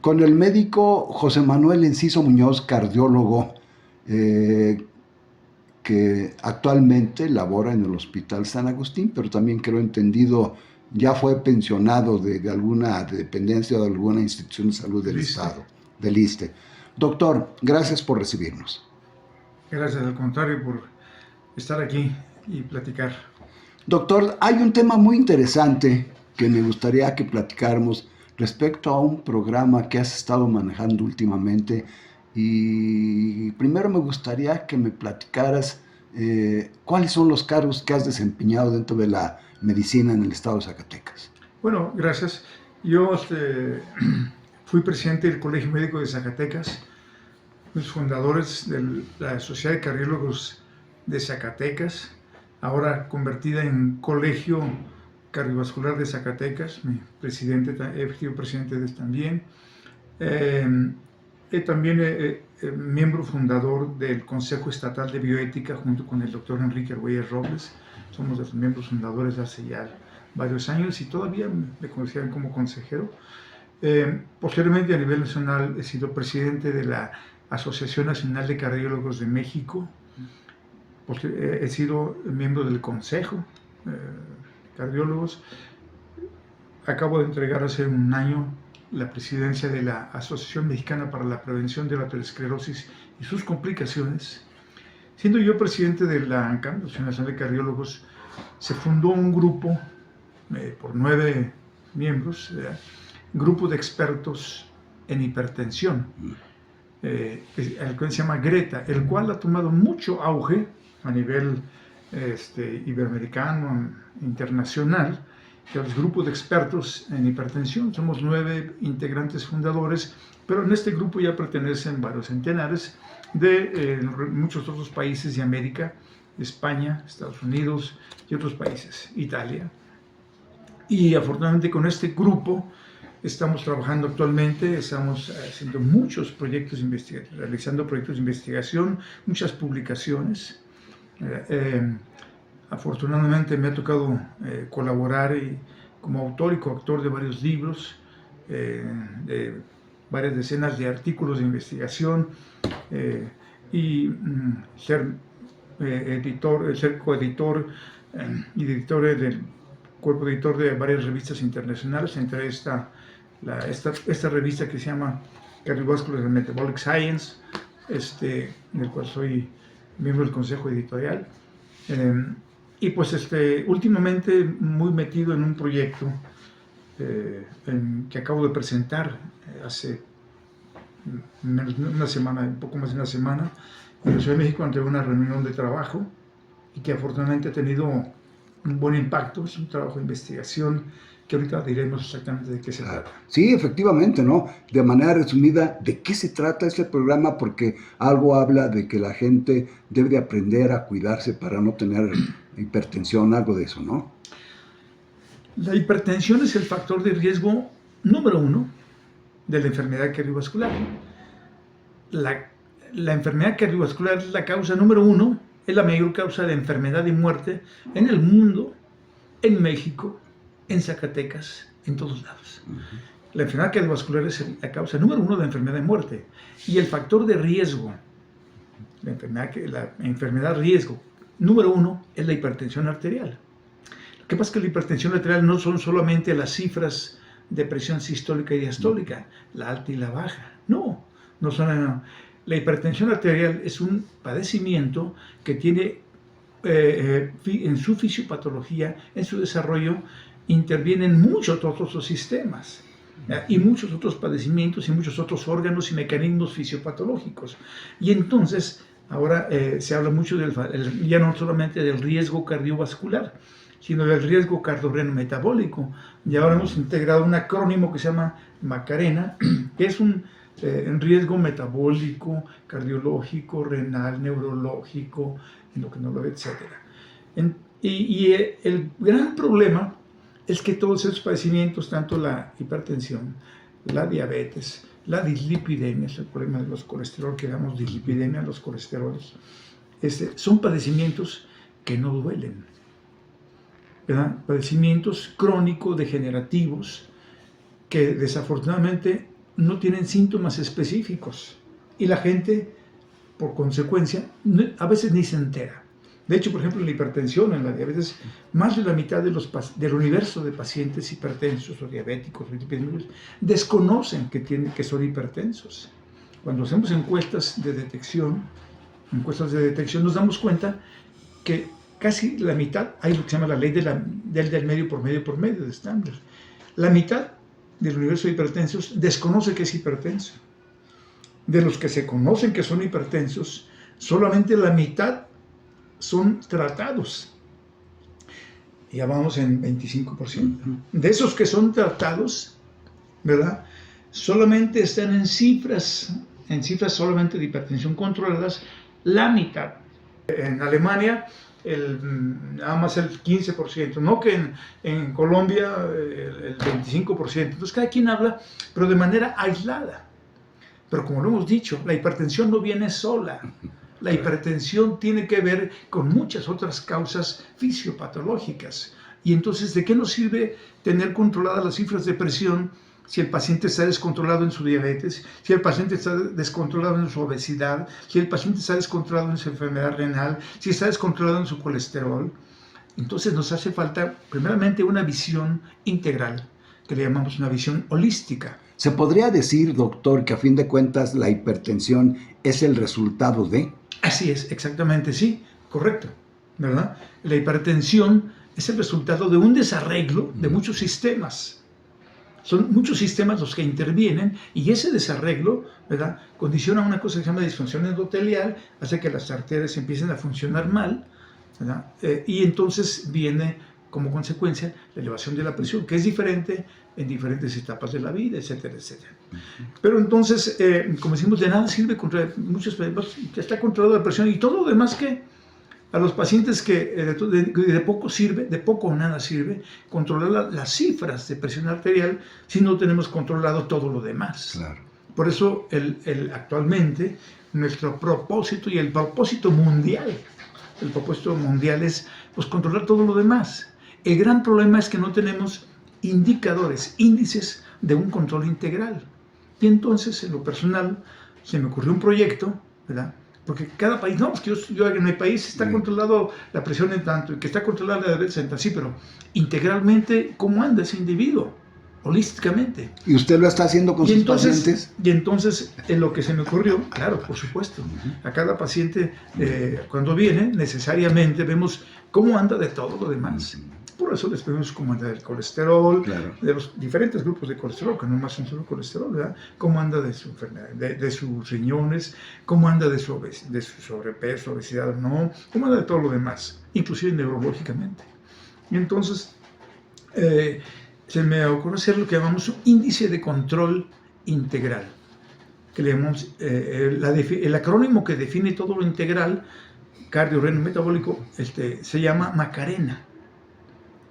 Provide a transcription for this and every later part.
con el médico José Manuel Enciso Muñoz, cardiólogo, que actualmente labora en el Hospital San Agustín, pero también creo entendido ya fue pensionado de alguna dependencia o de alguna institución de salud del Estado, del ISSSTE. Doctor, gracias por recibirnos. Gracias, al contrario, por estar aquí y platicar. Doctor, hay un tema muy interesante que me gustaría que platicáramos respecto a un programa que has estado manejando últimamente, y primero me gustaría que me platicaras cuáles son los cargos que has desempeñado dentro de la medicina en el estado de Zacatecas. Bueno, gracias. Yo fui presidente del Colegio Médico de Zacatecas, los fundadores de la Sociedad de Cardiólogos de Zacatecas, ahora convertida en Colegio Cardiovascular de Zacatecas. Mi presidente, he sido presidente de también. También miembro fundador del Consejo Estatal de Bioética junto con el doctor Enrique Arguelles Robles. Somos de los miembros fundadores hace ya varios años y todavía me consideran como consejero. Posteriormente, a nivel nacional, he sido presidente de la Asociación Nacional de Cardiólogos de México. He sido miembro del Consejo de Cardiólogos. Acabo de entregar hace un año la presidencia de la Asociación Mexicana para la Prevención de la Aterosclerosis y sus complicaciones. Siendo yo presidente de la ANCAM, la Asociación Nacional de Cardiólogos, se fundó un grupo por 9 miembros, grupo de expertos en hipertensión, el que se llama GRETA, el cual ha tomado mucho auge a nivel iberoamericano, internacional. Los grupos de expertos en hipertensión, somos 9 integrantes fundadores, pero en este grupo ya pertenecen varios centenares de muchos otros países de América, España, Estados Unidos y otros países, Italia. Y afortunadamente con este grupo estamos trabajando actualmente, estamos haciendo muchos proyectos investigativos, realizando proyectos de investigación, muchas publicaciones. Afortunadamente me ha tocado colaborar como autor y coautor de varios libros, de varias decenas de artículos de investigación y ser coeditor y editor del cuerpo editor de varias revistas internacionales, entre esta revista que se llama Cardiovascular and Metabolic Science, en el cual soy miembro del consejo editorial. Y pues últimamente muy metido en un proyecto que acabo de presentar hace una semana, un poco más de una semana, en la Ciudad de México ante una reunión de trabajo y que afortunadamente ha tenido un buen impacto. Es un trabajo de investigación que ahorita diremos exactamente de qué se trata. Sí, efectivamente, ¿no? De manera resumida, ¿de qué se trata este programa? Porque algo habla de que la gente debe de aprender a cuidarse para no tener hipertensión, algo de eso, ¿no? La hipertensión es el factor de riesgo número 1 de la enfermedad cardiovascular. La enfermedad cardiovascular es la causa número 1, es la mayor causa de enfermedad y muerte en el mundo, en México, en Zacatecas, en todos lados. La enfermedad cardiovascular es la causa número 1 de enfermedad y muerte. Y el factor de riesgo, la enfermedad riesgo número 1 es la hipertensión arterial. Lo que pasa es que la hipertensión arterial no son solamente las cifras de presión sistólica y diastólica, la alta y la baja. No son. La hipertensión arterial es un padecimiento que tiene en su fisiopatología, en su desarrollo, intervienen muchos otros sistemas y muchos otros padecimientos y muchos otros órganos y mecanismos fisiopatológicos. Y entonces ahora se habla mucho ya no solamente del riesgo cardiovascular, sino del riesgo cardiorrenometabólico. Y ahora hemos integrado un acrónimo que se llama Macarena, que es un riesgo metabólico, cardiológico, renal, neurológico, endocrinológico, etc. Y el gran problema es que todos esos padecimientos, tanto la hipertensión, la diabetes, la dislipidemia, es el problema de los colesterol, que damos dislipidemia a los colesteroles, son padecimientos que no duelen, ¿verdad? Padecimientos crónicos, degenerativos, que desafortunadamente no tienen síntomas específicos y la gente, por consecuencia, a veces ni se entera. De hecho, por ejemplo, en la hipertensión, en la diabetes, más de la mitad del universo de pacientes hipertensos o diabéticos o epidemiólogos desconocen que son hipertensos. Cuando hacemos encuestas de detección, nos damos cuenta que casi la mitad, hay lo que se llama la ley del medio por medio de Standard. La mitad del universo de hipertensos desconoce que es hipertenso. De los que se conocen que son hipertensos, solamente la mitad son tratados. Ya vamos en 25%. De esos que son tratados, ¿verdad? Solamente están en cifras solamente de hipertensión controladas, la mitad. En Alemania, nada más el 15%, no que en Colombia el 25%. Entonces cada quien habla, pero de manera aislada. Pero como lo hemos dicho, la hipertensión no viene sola. La hipertensión tiene que ver con muchas otras causas fisiopatológicas. Y entonces, ¿de qué nos sirve tener controladas las cifras de presión si el paciente está descontrolado en su diabetes, si el paciente está descontrolado en su obesidad, si el paciente está descontrolado en su enfermedad renal, si está descontrolado en su colesterol? Entonces nos hace falta, primeramente, una visión integral, que le llamamos una visión holística. ¿Se podría decir, doctor, que a fin de cuentas la hipertensión es el resultado de? Así es, exactamente, sí, correcto, ¿verdad? La hipertensión es el resultado de un desarreglo de muchos sistemas. Son muchos sistemas los que intervienen y ese desarreglo, ¿verdad?, condiciona una cosa que se llama disfunción endotelial, hace que las arterias empiecen a funcionar mal, ¿verdad? Y entonces viene como consecuencia la elevación de la presión, que es diferente en diferentes etapas de la vida, etcétera, etcétera. Pero entonces, como decimos, de nada sirve contra muchos problemas, que está controlada la presión y todo lo demás que a los pacientes que de poco sirve, de poco o nada sirve, controlar las cifras de presión arterial si no tenemos controlado todo lo demás. Claro. Por eso actualmente nuestro propósito y el propósito mundial es pues, controlar todo lo demás. El gran problema es que no tenemos indicadores, índices de un control integral. Y entonces, en lo personal, se me ocurrió un proyecto, ¿verdad? Porque cada país, no, es que yo en mi país está controlado la presión en tanto, y que está controlada la diabetes en tanto, sí, pero integralmente, ¿cómo anda ese individuo? Holísticamente. ¿Y usted lo está haciendo con sus pacientes? Y entonces, en lo que se me ocurrió, claro, por supuesto, a cada paciente, cuando viene, necesariamente vemos cómo anda de todo lo demás. Por eso les vemos cómo anda el colesterol, claro, de los diferentes grupos de colesterol, que no es más un solo colesterol, ¿verdad? Cómo anda de su enfermedad, de sus riñones, cómo anda de su sobrepeso, obesidad, no, cómo anda de todo lo demás, inclusive neurológicamente. Y entonces, se me ocurre hacer lo que llamamos un índice de control integral, que le llamamos el acrónimo que define todo lo integral, cardio, renal, metabólico, se llama Macarena,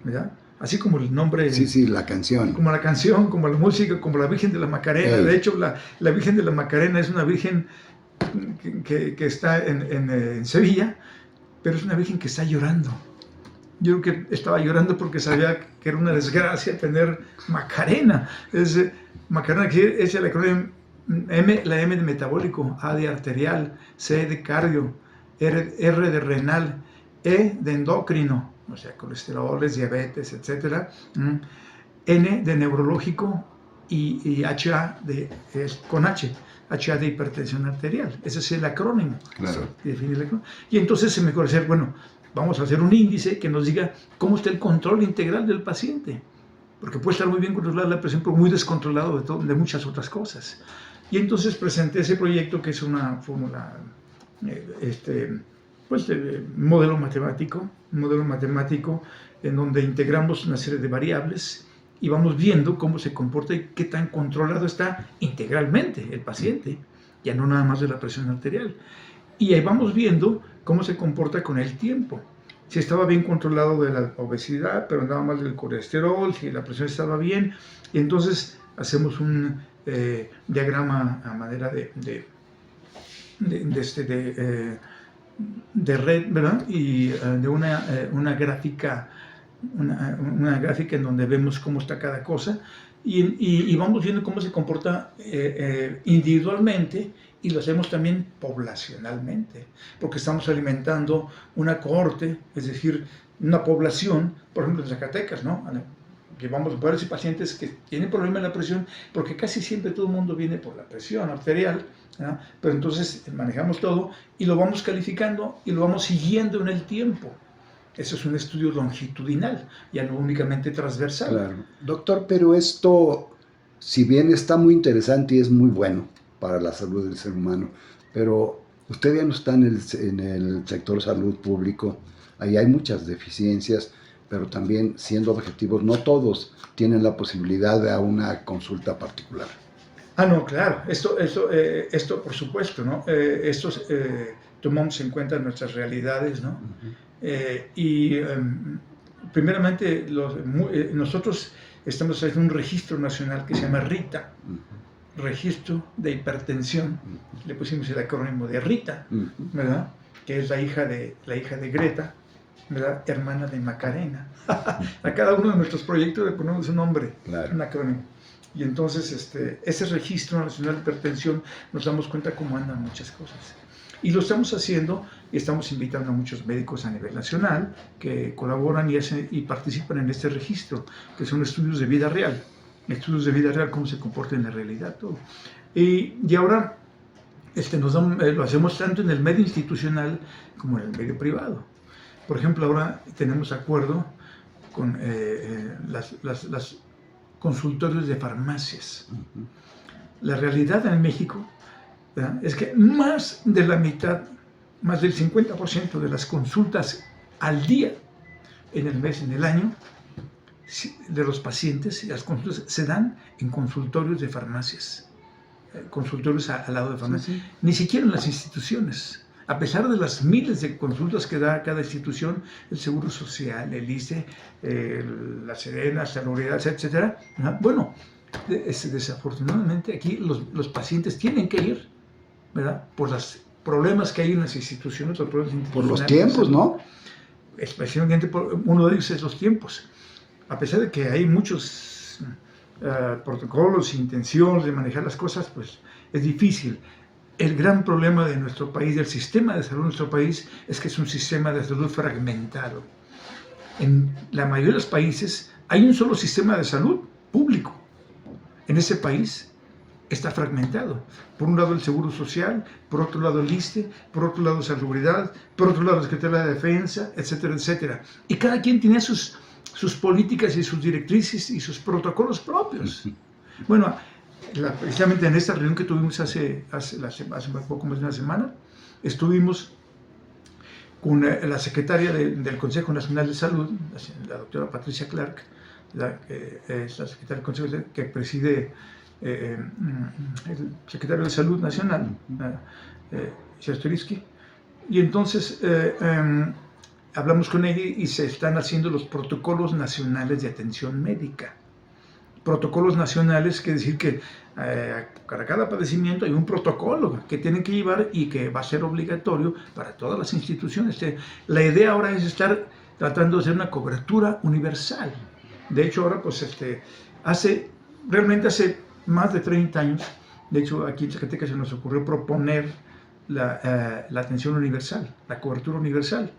¿verdad? Así como el nombre. Sí, la canción. Como la canción, como la música, como la Virgen de la Macarena. De hecho, la Virgen de la Macarena es una virgen que está en Sevilla, pero es una virgen que está llorando. Yo creo que estaba llorando porque sabía que era una desgracia tener Macarena. Macarena es el acrónimo la M de metabólico, A de arterial, C de cardio, R de renal, E de endocrino, o sea, colesteroles, diabetes, etc. N de neurológico y HA con HA de hipertensión arterial. Ese es el acrónimo. Claro. Y entonces se me ocurre decir, bueno, vamos a hacer un índice que nos diga cómo está el control integral del paciente. Porque puede estar muy bien controlada la presión, pero muy descontrolado de muchas otras cosas. Y entonces presenté ese proyecto que es una fórmula, modelo matemático en donde integramos una serie de variables y vamos viendo cómo se comporta y qué tan controlado está integralmente el paciente, ya no nada más de la presión arterial. Y ahí vamos viendo cómo se comporta con el tiempo. Si estaba bien controlado de la obesidad, pero andaba mal del colesterol, si la presión estaba bien. Y entonces hacemos un diagrama a manera de red, ¿verdad? Y de una gráfica en donde vemos cómo está cada cosa. y vamos viendo cómo se comporta individualmente, y lo hacemos también poblacionalmente, porque estamos alimentando una cohorte, es decir, una población, por ejemplo en Zacatecas, ¿no? Llevamos varios pacientes que tienen problemas en la presión, porque casi siempre todo el mundo viene por la presión arterial, ¿no? Pero entonces manejamos todo y lo vamos calificando y lo vamos siguiendo en el tiempo. Eso es un estudio longitudinal, ya no únicamente transversal. Claro. Doctor, pero esto, si bien está muy interesante y es muy bueno para la salud del ser humano, pero usted ya no está en el sector salud público, ahí hay muchas deficiencias, pero también, siendo objetivos, no todos tienen la posibilidad de una consulta particular. No, claro, esto por supuesto, ¿no? Tomamos en cuenta nuestras realidades, ¿no? Primeramente, nosotros estamos haciendo un registro nacional que se llama RITA, Registro de Hipertensión, le pusimos el acrónimo de RITA, ¿verdad? Que es la hija de Greta, ¿verdad? Hermana de Macarena. A cada uno de nuestros proyectos le ponemos un nombre, claro, un acrónimo. Y entonces ese Registro Nacional de Hipertensión nos damos cuenta cómo andan muchas cosas. Y lo estamos haciendo y estamos invitando a muchos médicos a nivel nacional que colaboran y participan en este registro, que son estudios de vida real. Estudios de vida real, cómo se comporta en la realidad, todo. Y ahora lo hacemos tanto en el medio institucional como en el medio privado. Por ejemplo, ahora tenemos acuerdo con las consultorios de farmacias. La realidad en México, ¿verdad?, es que más de la mitad, más del 50% de las consultas al día, en el mes, en el año, de los pacientes, las consultas se dan en consultorios de farmacias, consultorios al lado de farmacias, sí. Ni siquiera en las instituciones. A pesar de las miles de consultas que da cada institución, el Seguro Social, el ISSSTE, la Serena, Salubridad, etc. Bueno, desafortunadamente aquí los pacientes tienen que ir, ¿verdad? Por los problemas que hay en las instituciones. Por los tiempos, ¿no? Especialmente uno de ellos es los tiempos. A pesar de que hay muchos protocolos, intenciones de manejar las cosas, pues es difícil. El gran problema de nuestro país, del sistema de salud de nuestro país, es que es un sistema de salud fragmentado. En la mayoría de los países hay un solo sistema de salud público. En ese país está fragmentado. Por un lado el Seguro Social, por otro lado el ISSSTE, por otro lado Salubridad, por otro lado la Secretaría de Defensa, etcétera, etcétera. Y cada quien tiene sus políticas y sus directrices y sus protocolos propios. Bueno, precisamente en esta reunión que tuvimos hace poco más de una semana, estuvimos con la secretaria del Consejo Nacional de Salud, la doctora Patricia Clark, que es la secretaria del Consejo que preside el secretario de Salud Nacional, Sierstorisky, y entonces hablamos con ella y se están haciendo los protocolos nacionales de atención médica. Protocolos nacionales quiere decir que para cada padecimiento hay un protocolo que tienen que llevar y que va a ser obligatorio para todas las instituciones. La idea ahora es estar tratando de hacer una cobertura universal. De hecho, ahora pues realmente hace más de 30 años, de hecho aquí en Zacatecas se nos ocurrió proponer la atención universal, la cobertura universal,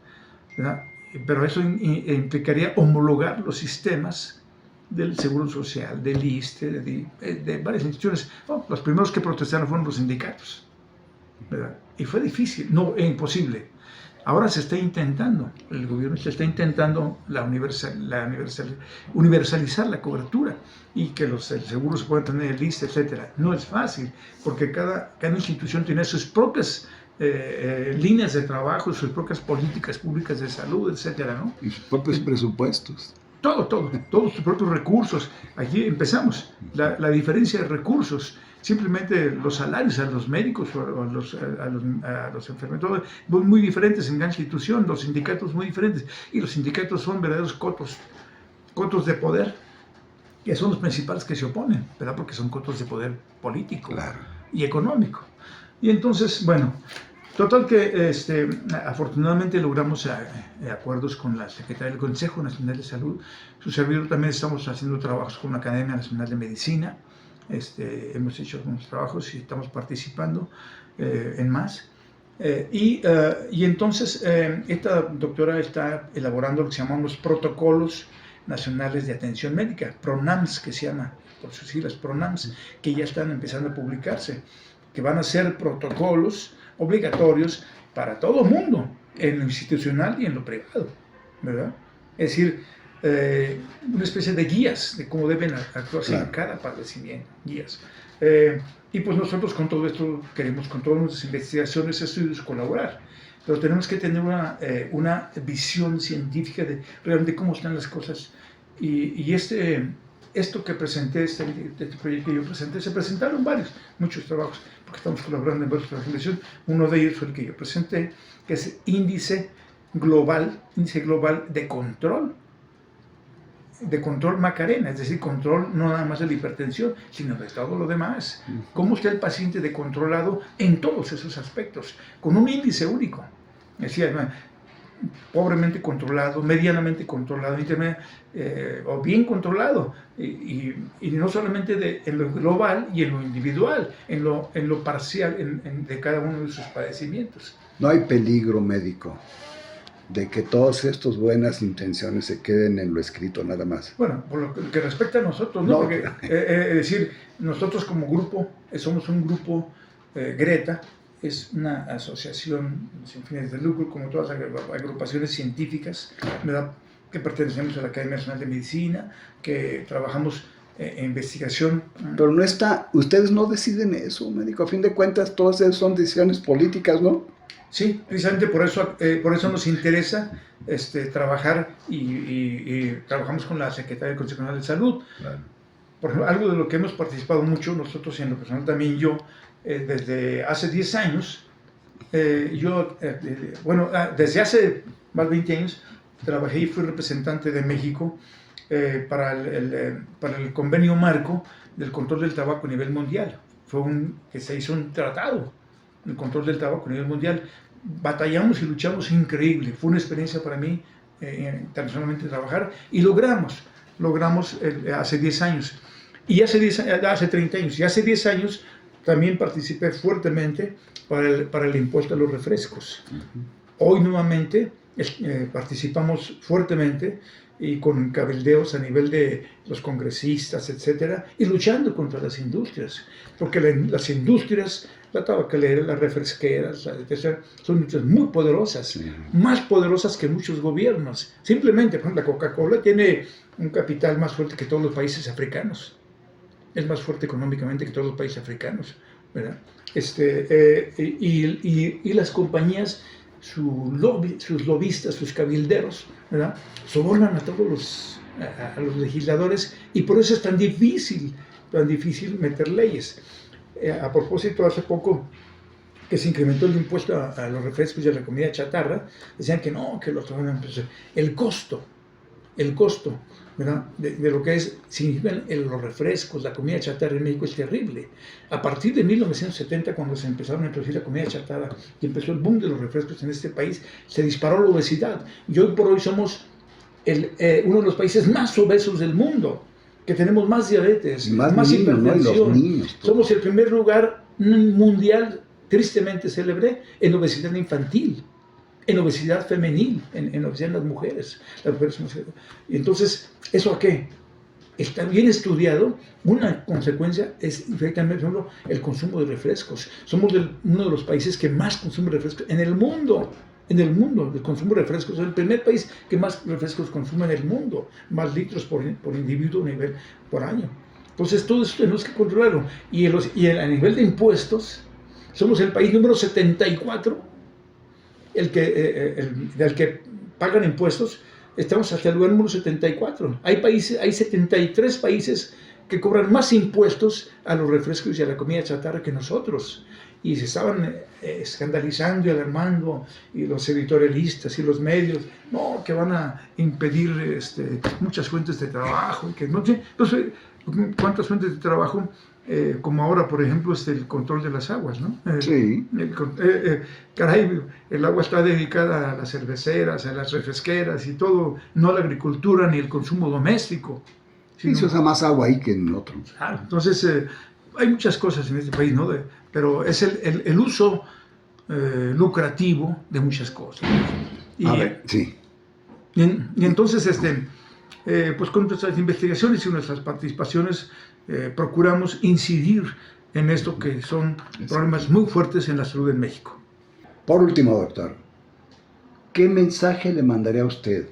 ¿verdad? Pero eso implicaría homologar los sistemas del Seguro Social, del ISSSTE, de varias instituciones. Los primeros que protestaron fueron los sindicatos, ¿verdad? Y fue difícil, no, es imposible. Ahora se está intentando, el gobierno se está intentando universalizar la cobertura y que los seguros puedan tener el ISSSTE, etc. No es fácil, porque cada institución tiene sus propias líneas de trabajo, sus propias políticas públicas de salud, etc., ¿no? Y sus propios presupuestos. Todos sus propios recursos. Aquí empezamos. La diferencia de recursos, simplemente los salarios a los médicos o a los enfermeros, son muy diferentes en cada institución, los sindicatos muy diferentes. Y los sindicatos son verdaderos cotos de poder, que son los principales que se oponen, ¿verdad? Porque son cotos de poder político, claro, y económico. Y entonces, bueno, Total que afortunadamente logramos acuerdos con la Secretaría del Consejo Nacional de Salud. Su servidor también estamos haciendo trabajos con la Academia Nacional de Medicina. Hemos hecho algunos trabajos y estamos participando en más. Y entonces esta doctora está elaborando lo que se llaman los protocolos nacionales de atención médica, PRONAMS, que se llama por sus siglas PRONAMS, que ya están empezando a publicarse, que van a ser protocolos obligatorios para todo el mundo, en lo institucional y en lo privado, ¿verdad? Es decir, una especie de guías de cómo deben actuarse en cada padecimiento, guías. Y pues nosotros con todo esto queremos, con todas nuestras investigaciones, estudios, colaborar. Pero tenemos que tener una visión científica de realmente cómo están las cosas. Y esto que presenté, este proyecto que yo presenté, se presentaron muchos trabajos, porque estamos colaborando en varios trabajos. Uno de ellos fue el que yo presenté, que es Índice Global de control Macarena, es decir, control no nada más de la hipertensión, sino de todo lo demás. ¿Cómo está el paciente controlado en todos esos aspectos? Con un índice único. Es decir, pobremente controlado, medianamente controlado, o bien controlado. Y no solamente en lo global y en lo individual, en lo parcial de cada uno de sus padecimientos. No hay peligro médico de que todas estas buenas intenciones se queden en lo escrito nada más. Bueno, por lo que respecta a nosotros, ¿no? Porque, es decir, nosotros como grupo, somos un grupo, Greta, es una asociación sin fines de lucro, como todas las agrupaciones científicas, ¿verdad?, que pertenecemos a la Academia Nacional de Medicina, que trabajamos en investigación. Pero no está, ustedes no deciden eso, médico, a fin de cuentas todas esas son decisiones políticas, ¿no? Sí, precisamente por eso nos interesa trabajar y trabajamos con la Secretaría del Consejo Nacional de Salud. Claro. Por ejemplo, algo de lo que hemos participado mucho, nosotros en lo personal también yo, desde hace 10 años, desde hace más de 20 años, trabajé y fui representante de México para el convenio marco del control del tabaco a nivel mundial. Que se hizo un tratado, el control del tabaco a nivel mundial. Batallamos y luchamos increíble. Fue una experiencia para mí internacionalmente trabajar y logramos hace 10 años. Y hace 30 años. Y hace 10 años también participé fuertemente para el impuesto a los refrescos. Hoy nuevamente participamos fuertemente y con cabildeos a nivel de los congresistas, etcétera, y luchando contra las industrias, porque las industrias, la tabacalera, las refresqueras, etcétera, son industrias muy poderosas, más poderosas que muchos gobiernos. Simplemente, por ejemplo, la Coca-Cola tiene un capital más fuerte que todos los países africanos, es más fuerte económicamente que todos los países africanos, ¿verdad? Y las compañías, sus lobistas, sus cabilderos, ¿verdad?, sobornan a todos los legisladores, y por eso es tan difícil meter leyes. A propósito, hace poco que se incrementó el impuesto a los refrescos y a la comida chatarra, decían que no, que el costo, ¿verdad?, de lo que significan los refrescos, la comida chatarra en México es terrible. A partir de 1970, cuando se empezaron a introducir la comida chatarra y empezó el boom de los refrescos en este país, se disparó la obesidad. Y hoy por hoy somos uno de los países más obesos del mundo, que tenemos más diabetes, más hipertensión. Niños, somos el primer lugar mundial, tristemente célebre, en obesidad infantil, en obesidad femenil, en obesidad en las mujeres. Y entonces, ¿eso a qué? Está bien estudiado. Una consecuencia es, efectivamente, por ejemplo, el consumo de refrescos. Somos uno de los países que más consume refrescos en el mundo. El consumo de refrescos es el primer país que más refrescos consume en el mundo, más litros por individuo por año. Entonces, todo esto tenemos que controlarlo. Y a nivel de impuestos, somos el país número 74 del que pagan impuestos. Estamos hasta el lugar número 74. Hay 73 países que cobran más impuestos a los refrescos y a la comida chatarra que nosotros. Y se estaban escandalizando y alarmando, y los editorialistas y los medios, no, que van a impedir muchas fuentes de trabajo, y que no sé cuántas fuentes de trabajo como ahora, por ejemplo, el control de las aguas, ¿no? Sí. Caray, el agua está dedicada a las cerveceras, a las refresqueras y todo, no a la agricultura ni el consumo doméstico. Sí, se usa más agua ahí que en otro. Claro, entonces hay muchas cosas en este país, ¿no? Pero es el uso lucrativo de muchas cosas. Y, a ver, sí. y entonces, pues con nuestras investigaciones y nuestras participaciones procuramos incidir en esto que son problemas muy fuertes en la salud en México. Por último, doctor, ¿qué mensaje le mandaría a usted?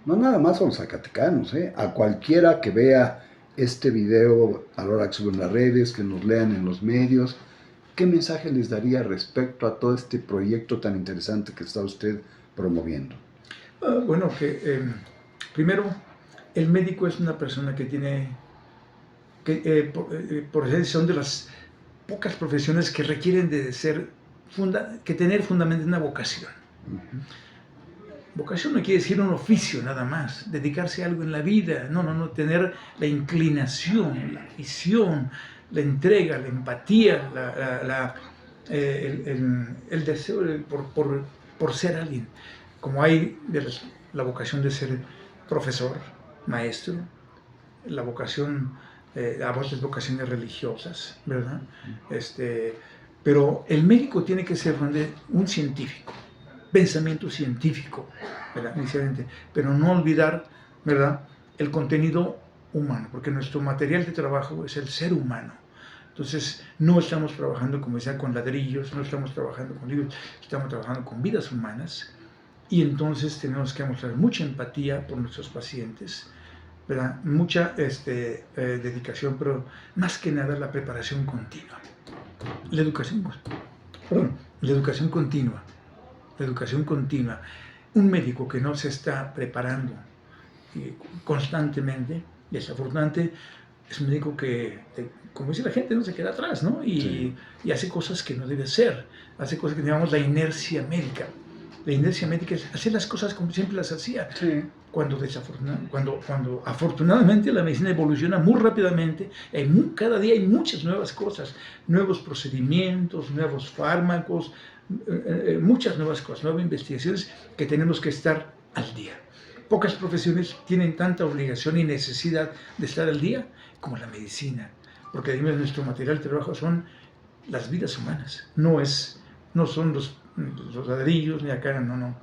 No nada más a los zacatecanos, a cualquiera que vea este video a la hora que suben las redes, que nos lean en los medios. ¿Qué mensaje les daría respecto a todo este proyecto tan interesante que está usted promoviendo? Bueno, que primero, el médico es una persona que tiene, por ejemplo, son de las pocas profesiones que requieren de tener fundamentalmente una vocación. Vocación no quiere decir un oficio nada más, dedicarse a algo en la vida, no, tener la inclinación, la visión, la entrega, la empatía, el deseo por ser alguien, como hay la vocación de ser profesor, maestro, la vocación, a veces vocaciones religiosas, ¿verdad? Pero el médico tiene que ser un científico, pensamiento científico, ¿verdad? Inicialmente, pero no olvidar, ¿verdad?, el contenido humano, porque nuestro material de trabajo es el ser humano. Entonces, no estamos trabajando, como decía, con ladrillos, no estamos trabajando con libros, estamos trabajando con vidas humanas, y entonces tenemos que mostrar mucha empatía por nuestros pacientes, ¿verdad?, mucha dedicación, pero más que nada la preparación continua. La educación continua. La educación continua. Un médico que no se está preparando constantemente, desafortunadamente, es un médico que, como dice la gente, no se queda atrás, ¿no? Y hace cosas que no debe hacer, hace cosas que llamamos la inercia médica. La inercia médica es hacer las cosas como siempre las hacía. Sí. Cuando afortunadamente la medicina evoluciona muy rápidamente, cada día hay muchas nuevas cosas, nuevos procedimientos, nuevos fármacos, muchas nuevas cosas, nuevas investigaciones que tenemos que estar al día. Pocas profesiones tienen tanta obligación y necesidad de estar al día como la medicina, porque nuestro material de trabajo son las vidas humanas, no son los ladrillos ni acá, no.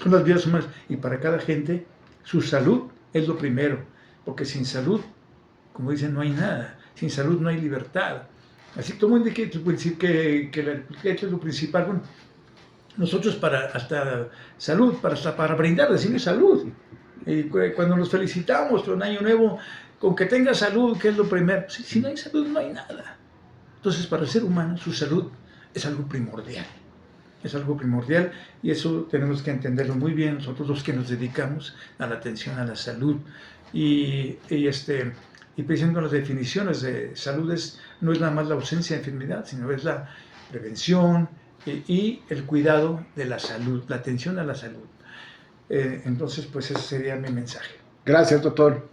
Son las vidas humanas, y para cada gente su salud es lo primero, porque sin salud, como dicen, no hay nada, sin salud no hay libertad. Así que todo el mundo dice que es lo principal. Bueno, nosotros hasta salud, para brindar, decirle salud. Y cuando nos felicitamos por un año nuevo, con que tenga salud, que es lo primero. Si no hay salud, no hay nada. Entonces, para el ser humano, su salud es algo primordial. Es algo primordial, y eso tenemos que entenderlo muy bien nosotros los que nos dedicamos a la atención a la salud. Y precisamente las definiciones de salud no es nada más la ausencia de enfermedad, sino es la prevención y el cuidado de la salud, la atención a la salud. Entonces, pues ese sería mi mensaje. Gracias, doctor.